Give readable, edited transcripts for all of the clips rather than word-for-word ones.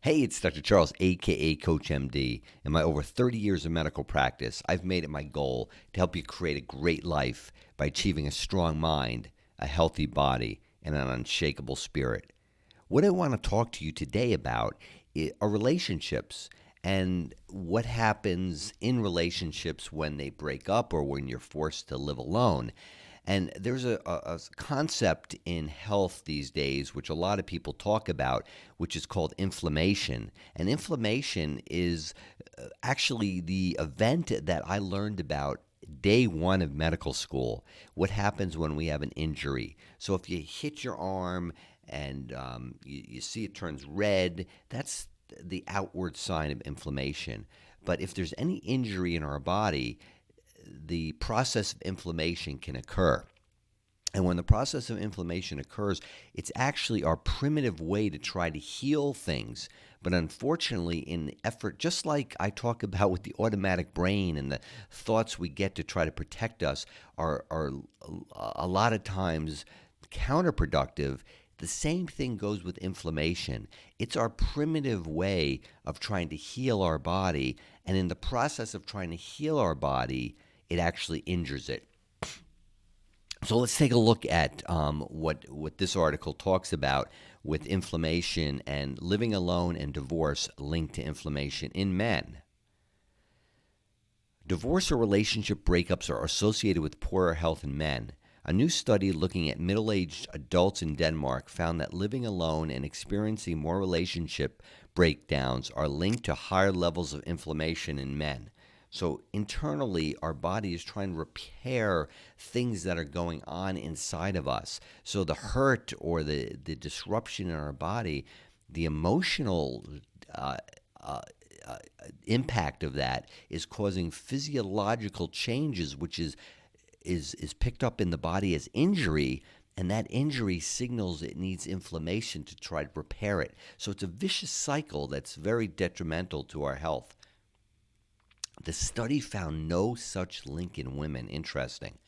Hey, it's Dr. Charles, aka CoachMD. In my over 30 years of medical practice, I've made it my goal to help you create a great life by achieving a strong mind, a healthy body, and an unshakable spirit. What I want to talk to you today about are relationships and what happens in relationships when they break up or when you're forced to live alone. And there's a concept in health these days, which a lot of people talk about, which is called inflammation. And inflammation is actually the event that I learned about day one of medical school. What happens when we have an injury? So if you hit your arm and you see it turns red, that's the outward sign of inflammation. But if there's any injury in our body, the process of inflammation can occur. And when the process of inflammation occurs, it's actually our primitive way to try to heal things. But unfortunately, in the effort, just like I talk about with the automatic brain and the thoughts we get to try to protect us are a lot of times counterproductive. The same thing goes with inflammation. It's our primitive way of trying to heal our body. And in the process of trying to heal our body, it actually injures it. So let's take a look at what this article talks about with inflammation and living alone and divorce linked to inflammation in men. Divorce or relationship breakups are associated with poorer health in men. A new study looking at middle-aged adults in Denmark found that living alone and experiencing more relationship breakdowns are linked to higher levels of inflammation in men. So internally, our body is trying to repair things that are going on inside of us. So the hurt or the disruption in our body, the emotional impact of that is causing physiological changes, which is picked up in the body as injury. And that injury signals it needs inflammation to try to repair it. So it's a vicious cycle that's very detrimental to our health. The study found no such link in women. Interesting.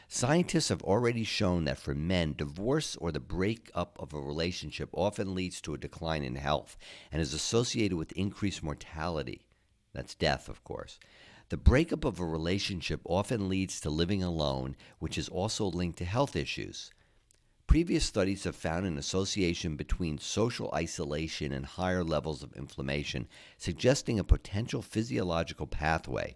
Scientists have already shown that for men, divorce or the breakup of a relationship often leads to a decline in health and is associated with increased mortality. That's death, of course. The breakup of a relationship often leads to living alone, which is also linked to health issues. Previous studies have found an association between social isolation and higher levels of inflammation, suggesting a potential physiological pathway.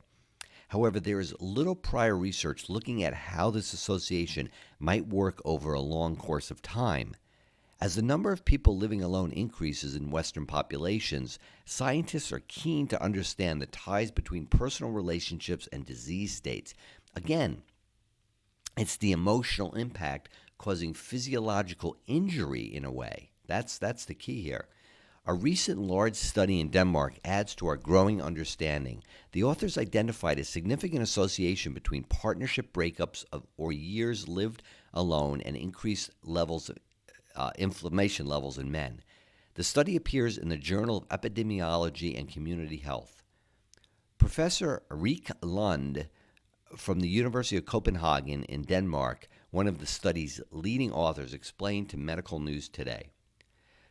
However, there is little prior research looking at how this association might work over a long course of time. As the number of people living alone increases in Western populations, scientists are keen to understand the ties between personal relationships and disease states. Again, it's the emotional impact causing physiological injury in a way. That's the key here. A recent large study in Denmark adds to our growing understanding. The authors identified a significant association between partnership breakups or years lived alone and increased levels of inflammation levels in men. The study appears in the Journal of Epidemiology and Community Health. Professor Rik Lund from the University of Copenhagen in Denmark, one of the study's leading authors, explained to Medical News Today.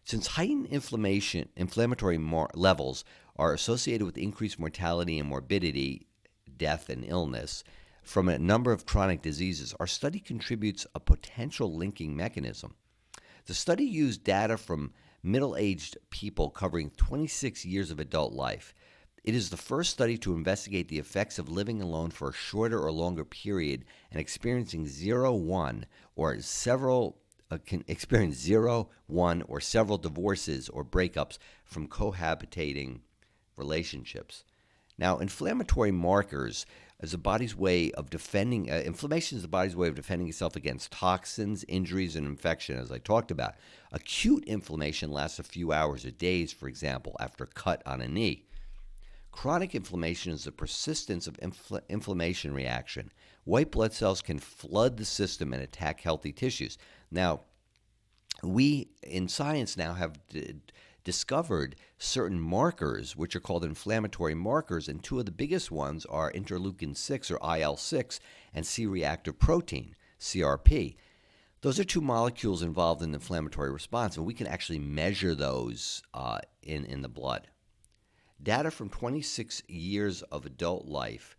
Since heightened inflammatory levels are associated with increased mortality and morbidity, death and illness, from a number of chronic diseases, our study contributes a potential linking mechanism. The study used data from middle-aged people covering 26 years of adult life. It is the first study to investigate the effects of living alone for a shorter or longer period and experiencing one, or several divorces or breakups from cohabitating relationships. Now, inflammatory markers is the body's way of defending. Inflammation is the body's way of defending itself against toxins, injuries, and infection, as I talked about. Acute inflammation lasts a few hours or days, for example, after a cut on a knee. Chronic inflammation is the persistence of inflammation reaction. White blood cells can flood the system and attack healthy tissues. Now, we in science now have discovered certain markers, which are called inflammatory markers, and two of the biggest ones are interleukin-6 or IL-6 and C-reactive protein, CRP. Those are two molecules involved in the inflammatory response, and we can actually measure those in the blood. Data from 26 years of adult life.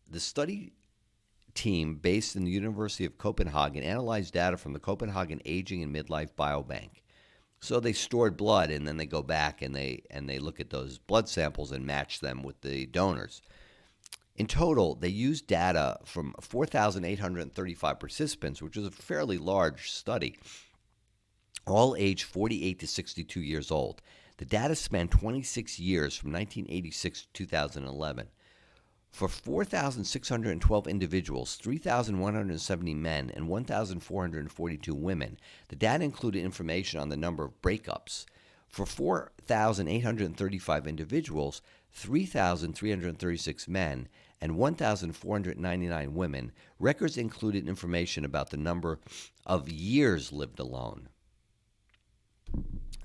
The study team based in the University of Copenhagen analyzed data from the Copenhagen Aging and Midlife Biobank. So they stored blood, and then they go back and they look at those blood samples and match them with the donors. In total, they used data from 4,835 participants, which is a fairly large study, all aged 48 to 62 years old. The data spanned 26 years from 1986 to 2011. For 4,612 individuals, 3,170 men and 1,442 women, the data included information on the number of breakups. For 4,835 individuals, 3,336 men, and 1,499 women, records included information about the number of years lived alone.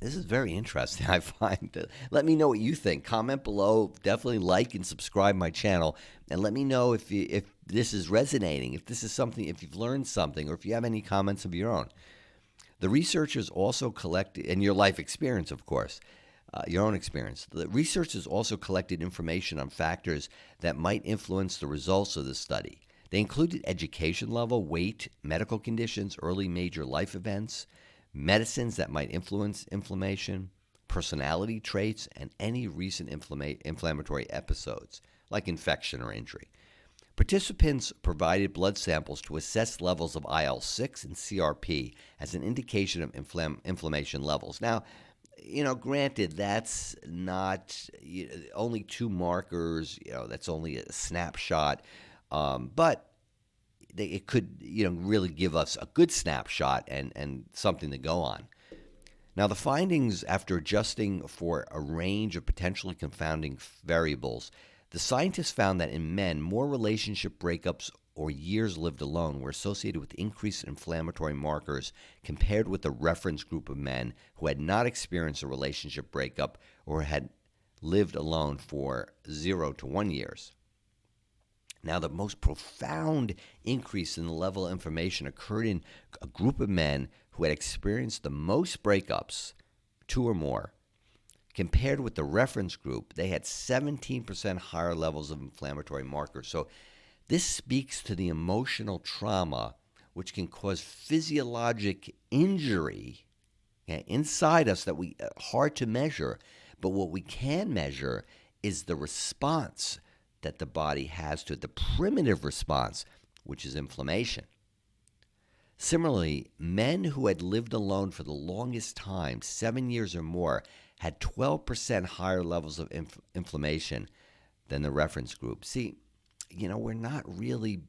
This is very interesting, I find. Let me know what you think. Comment below. Definitely like and subscribe my channel. And let me know if this is resonating, if this is something, if you've learned something, or if you have any comments of your own. The researchers also collected, and your life experience, of course, your own experience. The researchers also collected information on factors that might influence the results of the study. They included education level, weight, medical conditions, early major life events, medicines that might influence inflammation, personality traits, and any recent inflammatory episodes, like infection or injury. Participants provided blood samples to assess levels of IL-6 and CRP as an indication of inflammation levels. Now, granted, that's not only two markers, that's only a snapshot, but it could, really give us a good snapshot and something to go on. Now, the findings, after adjusting for a range of potentially confounding variables, the scientists found that in men, more relationship breakups or years lived alone were associated with increased inflammatory markers compared with the reference group of men who had not experienced a relationship breakup or had lived alone for 0 to 1 years. Now, the most profound increase in the level of inflammation occurred in a group of men who had experienced the most breakups, 2 or more. Compared with the reference group, they had 17% higher levels of inflammatory markers. So this speaks to the emotional trauma, which can cause physiologic injury inside us that we hard to measure. But what we can measure is the response that the body has to it, the primitive response, which is inflammation. Similarly, men who had lived alone for the longest time, 7 years or more, had 12% higher levels of inflammation than the reference group. See, we're not really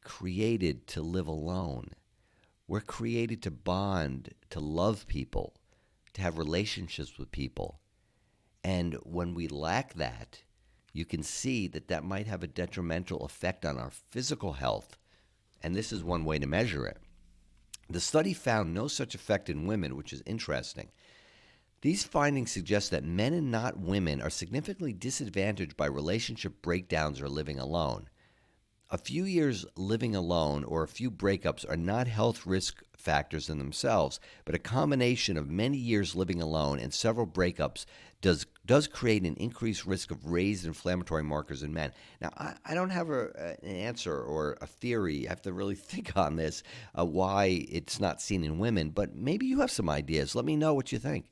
created to live alone. We're created to bond, to love people, to have relationships with people. And when we lack that, you can see that might have a detrimental effect on our physical health, and this is one way to measure it. The study found no such effect in women, which is interesting. These findings suggest that men and not women are significantly disadvantaged by relationship breakdowns or living alone. A few years living alone or a few breakups are not health risk factors in themselves, but a combination of many years living alone and several breakups does create an increased risk of raised inflammatory markers in men. Now, I don't have an answer or a theory. I have to really think on this, why it's not seen in women, but maybe you have some ideas. Let me know what you think.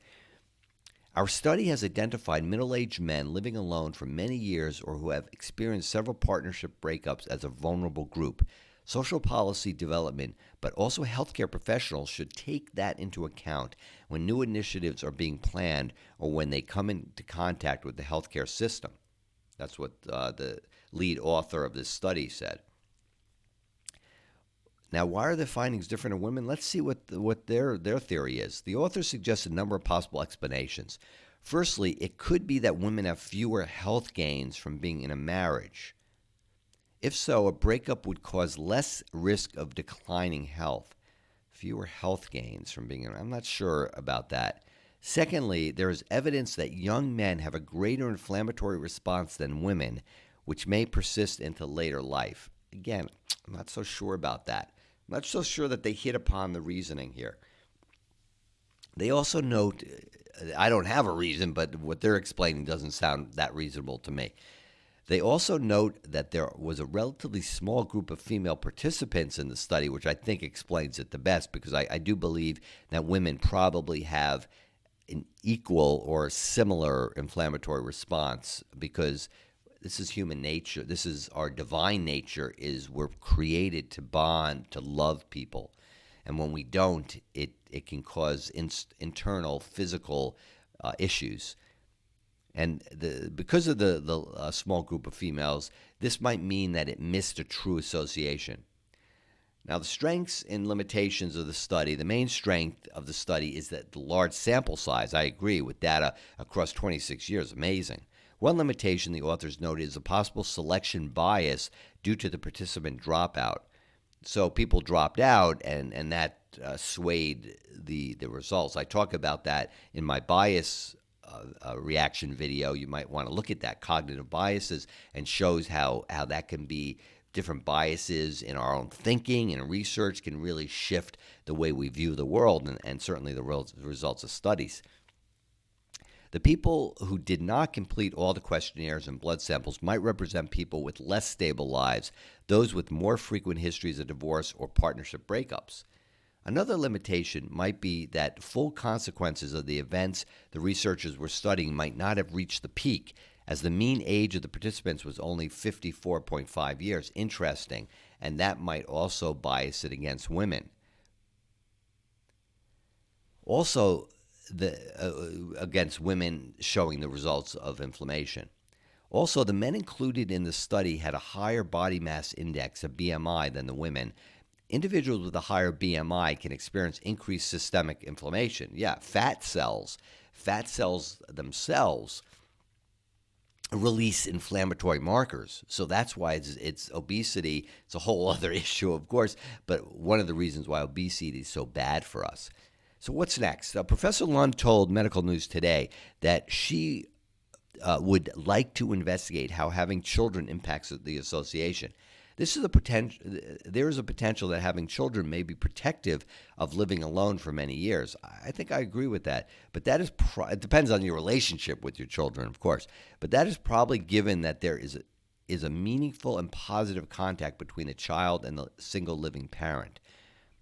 Our study has identified middle-aged men living alone for many years or who have experienced several partnership breakups as a vulnerable group. Social policy development, but also healthcare professionals should take that into account when new initiatives are being planned or when they come into contact with the healthcare system. That's what the lead author of this study said. Now, why are the findings different in women? Let's see what their theory is. The author suggests a number of possible explanations. Firstly, it could be that women have fewer health gains from being in a marriage. If so, a breakup would cause less risk of declining health. Fewer health gains from being in. I'm not sure about that. Secondly, there is evidence that young men have a greater inflammatory response than women, which may persist into later life. Again, I'm not so sure about that. I'm not so sure that they hit upon the reasoning here. They also note, I don't have a reason, but what they're explaining doesn't sound that reasonable to me. They also note that there was a relatively small group of female participants in the study, which I think explains it the best, because I do believe that women probably have an equal or similar inflammatory response, because this is human nature. This is our divine nature, is we're created to bond, to love people. And when we don't, it can cause internal physical issues. And because of the small group of females, this might mean that it missed a true association. Now, the strengths and limitations of the study, the main strength of the study is that the large sample size. I agree, with data across 26 years, amazing. One limitation the authors noted is a possible selection bias due to the participant dropout. So people dropped out, and that swayed the results. I talk about that in my bias reaction video. You might want to look at that, cognitive biases, and shows how that can be different biases in our own thinking and research can really shift the way we view the world, and certainly the results of studies. The people who did not complete all the questionnaires and blood samples might represent people with less stable lives, those with more frequent histories of divorce or partnership breakups. Another limitation might be that full consequences of the events the researchers were studying might not have reached the peak, as the mean age of the participants was only 54.5 years. Interesting, and that might also bias it against women. Also, against women showing the results of inflammation. Also, the men included in the study had a higher body mass index, a BMI, than the women. Individuals with a higher BMI can experience increased systemic inflammation. Yeah, fat cells themselves release inflammatory markers. So that's why it's obesity. It's a whole other issue, of course, but one of the reasons why obesity is so bad for us. So what's next? Professor Lund told Medical News Today that she would like to investigate how having children impacts the association. There is a potential that having children may be protective of living alone for many years. I think I agree with that. But that is it depends on your relationship with your children, of course. But that is probably given that there is a meaningful and positive contact between the child and the single living parent.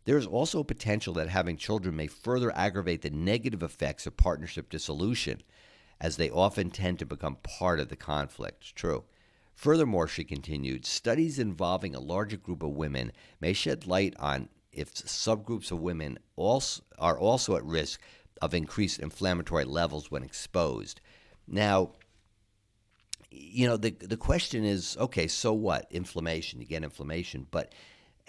There is also a potential that having children may further aggravate the negative effects of partnership dissolution, as they often tend to become part of the conflict. True. Furthermore, she continued, studies involving a larger group of women may shed light on if subgroups of women are also at risk of increased inflammatory levels when exposed. Now, the question is, okay, so what? Inflammation, you get inflammation. But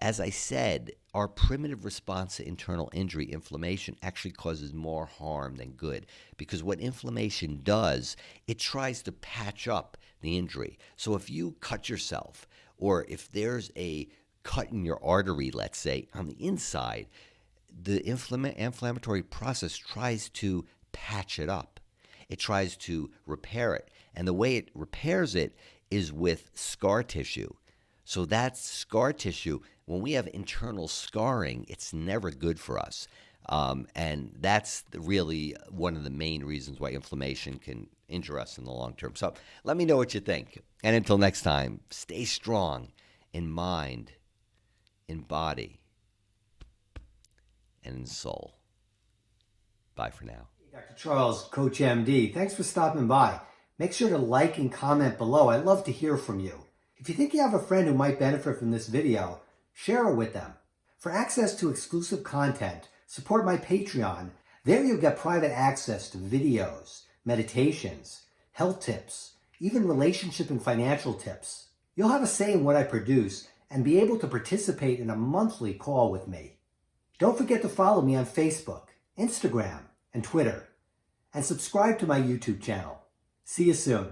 as I said, our primitive response to internal injury, inflammation, actually causes more harm than good, because what inflammation does, it tries to patch up the injury. So if you cut yourself, or if there's a cut in your artery, let's say, on the inside, the inflammatory process tries to patch it up. It tries to repair it. And the way it repairs it is with scar tissue. So that scar tissue, when we have internal scarring, it's never good for us. And that's really one of the main reasons why inflammation can injure us in the long term. So let me know what you think. And until next time, stay strong in mind, in body, and in soul. Bye for now. Dr. Charles, CoachMD. Thanks for stopping by. Make sure to like and comment below. I'd love to hear from you. If you think you have a friend who might benefit from this video, share it with them. For access to exclusive content, support my Patreon. There you'll get private access to videos, meditations, health tips, even relationship and financial tips. You'll have a say in what I produce and be able to participate in a monthly call with me. Don't forget to follow me on Facebook, Instagram, and Twitter, and subscribe to my YouTube channel. See you soon.